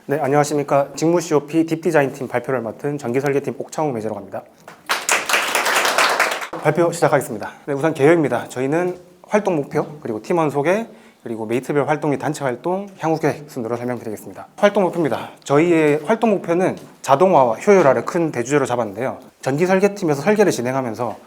네, 안녕하십니까. 직무 COP 딥디자인팀 발표를 맡은 전기설계팀 옥창욱 매니저라고 합니다. 발표 시작하겠습니다. 네, 우선 개요입니다. 저희는 활동 목표, 그리고 팀원 소개, 그리고 메이트별 활동 및 단체 활동, 향후 계획 순으로 설명드리겠습니다. 활동 목표입니다. 저희의 활동 목표는 자동화와 효율화를 큰 대주제로 잡았는데요. 전기설계팀에서 설계를 진행하면서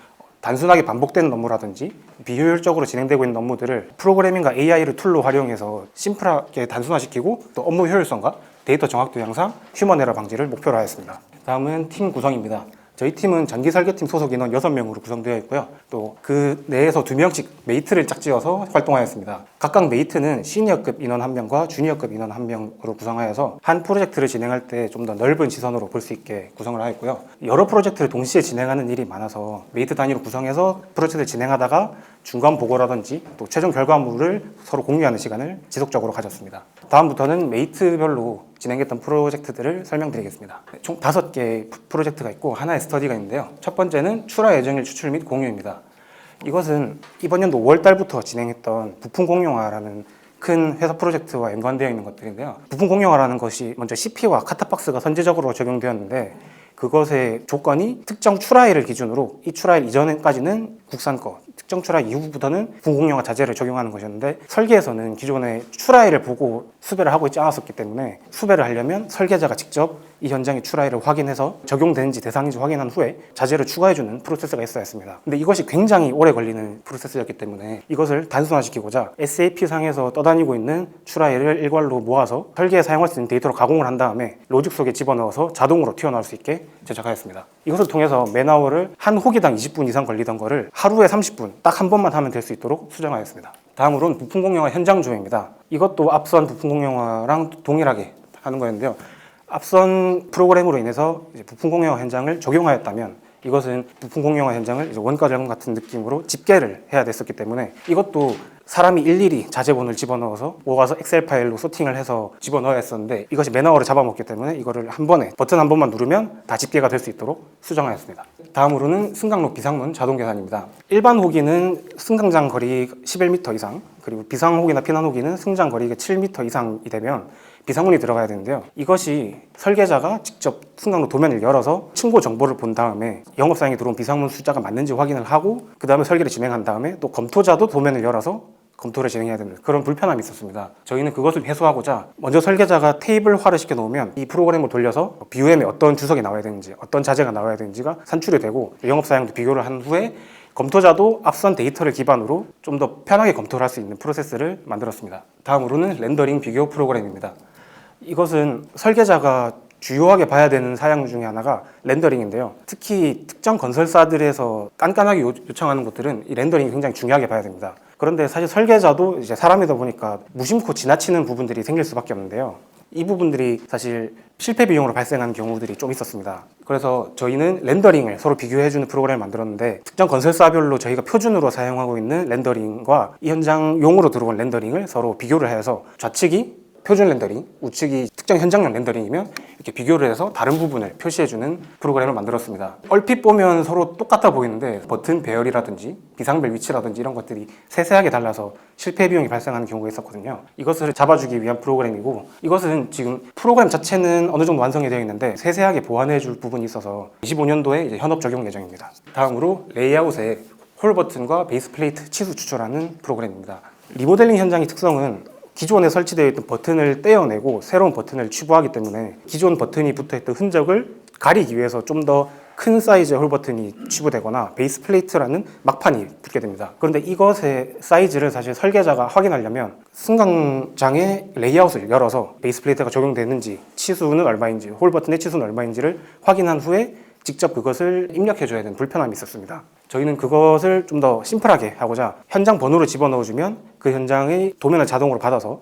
단순하게 반복되는 업무라든지 비효율적으로 진행되고 있는 업무들을 프로그래밍과 AI를 툴로 활용해서 심플하게 단순화시키고 또 업무 효율성과 데이터 정확도 향상, 휴먼 에러 방지를 목표로 하였습니다. 다음은 팀 구성입니다. 저희 팀은 전기설계팀 소속 인원 6명으로 구성되어 있고요. 또 그 내에서 2명씩 메이트를 짝지어서 활동하였습니다. 각각 메이트는 시니어급 인원 1명과 주니어급 인원 1명으로 구성하여서 한 프로젝트를 진행할 때 좀 더 넓은 시선으로 볼 수 있게 구성을 하였고요. 여러 프로젝트를 동시에 진행하는 일이 많아서 메이트 단위로 구성해서 프로젝트를 진행하다가 중간 보고라든지 또 최종 결과물을 서로 공유하는 시간을 지속적으로 가졌습니다. 다음부터는 메이트별로 진행했던 프로젝트들을 설명드리겠습니다. 총 5개 프로젝트가 있고 하나의 스터디가 있는데요. 첫 번째는 출하 예정일 추출 및 공유입니다. 이것은 이번 연도 5월달부터 진행했던 부품 공용화라는 큰 회사 프로젝트와 연관되어 있는 것들인데요. 부품 공용화라는 것이 먼저 CP와 카타박스가 선제적으로 적용되었는데 그것의 조건이 특정 출하일을 기준으로 이 출하일 이전까지는 국산 거, 특정 출하일 이후부터는 부품 공용화 자재를 적용하는 것이었는데 설계에서는 기존에 출하일을 보고 수배를 하고 있지 않았었기 때문에 수배를 하려면 설계자가 직접 이 현장의 출하일을 확인해서 적용되는지 대상인지 확인한 후에 자재를 추가해주는 프로세스가 있어야 했습니다. 근데 이것이 굉장히 오래 걸리는 프로세스였기 때문에 이것을 단순화시키고자 SAP상에서 떠다니고 있는 출하일을 일괄로 모아서 설계에 사용할 수 있는 데이터로 가공을 한 다음에 로직 속에 집어넣어서 자동으로 튀어나올 수 있게 제작하였습니다. 이것을 통해서 맨아워를 한 호기당 20분 이상 걸리던 거를 하루에 30분 딱 한 번만 하면 될 수 있도록 수정하였습니다. 다음으로는 부품 공용화 현장 조회입니다. 이것도 앞선 부품 공용화랑 동일하게 하는 거였는데요. 앞선 프로그램으로 인해서 이제 부품 공용화 현장을 적용하였다면 이것은 부품 공용화 현장을 이제 원가 절감 같은 느낌으로 집계를 해야 됐었기 때문에 이것도 사람이 일일이 자재본을 집어넣어서 모아서 엑셀 파일로 소팅을 해서 집어넣어야 했었는데 이것이 맨아워를 잡아먹기 때문에 이거를 한 번에 버튼 한 번만 누르면 다 집계가 될 수 있도록 수정하였습니다. 다음으로는 승강로 비상문 자동 계산입니다. 일반 호기는 승강장 거리 11m 이상, 그리고 비상호기나 피난호기는 승장 거리가 7m 이상이 되면 비상문이 들어가야 되는데요. 이것이 설계자가 직접 승강로 도면을 열어서 층고 정보를 본 다음에 영업사양에 들어온 비상문 숫자가 맞는지 확인을 하고 그 다음에 설계를 진행한 다음에 또 검토자도 도면을 열어서 검토를 진행해야 되는 그런 불편함이 있었습니다. 저희는 그것을 해소하고자 먼저 설계자가 테이블화를 시켜 놓으면 이 프로그램을 돌려서 BOM에 어떤 주석이 나와야 되는지 어떤 자재가 나와야 되는지가 산출이 되고 영업사양도 비교를 한 후에 검토자도 앞선 데이터를 기반으로 좀 더 편하게 검토를 할 수 있는 프로세스를 만들었습니다. 다음으로는 렌더링 비교 프로그램입니다. 이것은 설계자가 주요하게 봐야 되는 사양 중에 하나가 렌더링인데요. 특히 특정 건설사들에서 깐깐하게 요청하는 것들은 이 렌더링이 굉장히 중요하게 봐야 됩니다. 그런데 사실 설계자도 이제 사람이다 보니까 무심코 지나치는 부분들이 생길 수밖에 없는데요. 이 부분들이 사실 실패 비용으로 발생하는 경우들이 좀 있었습니다. 그래서 저희는 렌더링을 서로 비교해주는 프로그램을 만들었는데 특정 건설사별로 저희가 표준으로 사용하고 있는 렌더링과 이 현장용으로 들어온 렌더링을 서로 비교를 해서 좌측이 표준 렌더링, 우측이 특정 현장용 렌더링이면 이렇게 비교를 해서 다른 부분을 표시해주는 프로그램을 만들었습니다. 얼핏 보면 서로 똑같아 보이는데 버튼 배열이라든지 비상벨 위치라든지 이런 것들이 세세하게 달라서 실패 비용이 발생하는 경우가 있었거든요. 이것을 잡아주기 위한 프로그램이고 이것은 지금 프로그램 자체는 어느 정도 완성이 되어 있는데 세세하게 보완해줄 부분이 있어서 25년도에 이제 현업 적용 예정입니다. 다음으로 레이아웃에 홀 버튼과 베이스 플레이트 치수 추출하는 프로그램입니다. 리모델링 현장의 특성은 기존에 설치되어 있던 버튼을 떼어내고 새로운 버튼을 치부하기 때문에 기존 버튼이 붙어있던 흔적을 가리기 위해서 좀 더 큰 사이즈의 홀 버튼이 치부되거나 베이스 플레이트라는 막판이 붙게 됩니다. 그런데 이것의 사이즈를 사실 설계자가 확인하려면 승강장의 레이아웃을 열어서 베이스 플레이트가 적용되는지 치수는 얼마인지 홀 버튼의 치수는 얼마인지를 확인한 후에 직접 그것을 입력해줘야 되는 불편함이 있었습니다. 저희는 그것을 좀 더 심플하게 하고자 현장 번호를 집어넣어주면 그 현장의 도면을 자동으로 받아서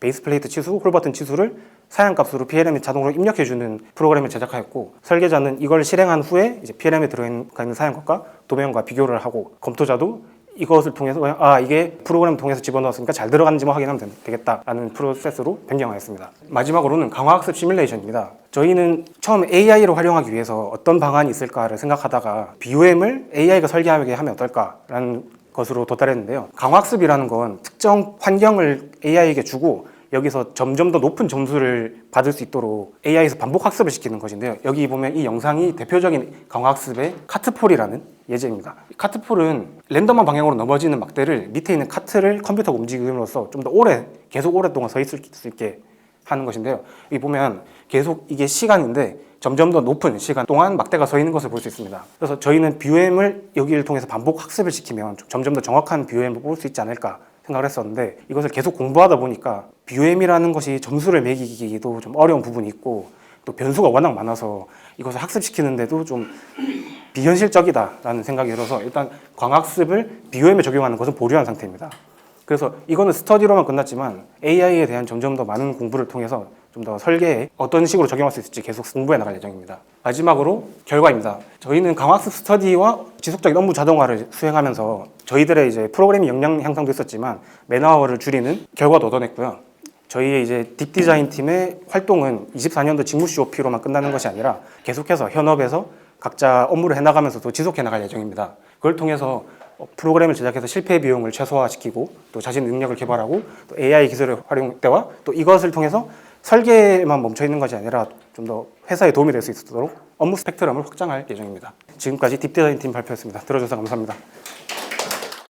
베이스 플레이트 치수, 홀 버튼 치수를 사양값으로 PLM에 자동으로 입력해주는 프로그램을 제작하였고 설계자는 이걸 실행한 후에 이제 PLM에 들어있는 사양값과 도면과 비교를 하고 검토자도 이것을 통해서 이게 프로그램 통해서 집어넣었으니까 잘 들어가는지만 확인하면 되겠다라는 프로세스로 변경하였습니다. 마지막으로는 강화학습 시뮬레이션입니다. 저희는 처음 AI를 활용하기 위해서 어떤 방안이 있을까를 생각하다가 BOM을 AI가 설계하게 하면 어떨까라는 것으로 도달했는데요. 강화학습이라는 건 특정 환경을 AI에게 주고 여기서 점점 더 높은 점수를 받을 수 있도록 AI에서 반복 학습을 시키는 것인데요. 여기 보면 이 영상이 대표적인 강화학습의 카트폴이라는 예제입니다. 카트폴은 랜덤한 방향으로 넘어지는 막대를 밑에 있는 카트를 컴퓨터가 움직임으로써 좀 더 계속 오랫동안 서 있을 수 있게 하는 것인데요. 여기 보면 계속 이게 시간인데 점점 더 높은 시간 동안 막대가 서 있는 것을 볼 수 있습니다. 그래서 저희는 BOM을 여기를 통해서 반복 학습을 시키면 점점 더 정확한 BOM을 볼 수 있지 않을까 생각을 했었는데, 이것을 계속 공부하다 보니까 BOM이라는 것이 점수를 매기기도 좀 어려운 부분이 있고 또 변수가 워낙 많아서 이것을 학습시키는데도 좀 비현실적이다라는 생각이 들어서 일단 광학습을 BOM에 적용하는 것은 보류한 상태입니다. 그래서 이거는 스터디로만 끝났지만 AI에 대한 점점 더 많은 공부를 통해서 좀 더 설계에 어떤 식으로 적용할 수 있을지 계속 공부해 나갈 예정입니다. 마지막으로 결과입니다. 저희는 강학습 스터디와 지속적인 업무 자동화를 수행하면서 저희들의 이제 프로그래밍 역량 향상도 있었지만 맨아워를 줄이는 결과도 얻어냈고요. 저희의 이제 딥디자인 팀의 활동은 24년도 직무 COP로만 끝나는 것이 아니라 계속해서 현업에서 각자 업무를 해나가면서도 지속해 나갈 예정입니다. 그걸 통해서 프로그램을 제작해서 실패 비용을 최소화시키고 또 자신 능력을 개발하고 또 AI 기술의 활용 때와 또 이것을 통해서 설계만 멈춰 있는 것이 아니라 좀 더 회사에 도움이 될 수 있도록 업무 스펙트럼을 확장할 예정입니다. 지금까지 딥디자인 팀 발표였습니다. 들어주셔서 감사합니다.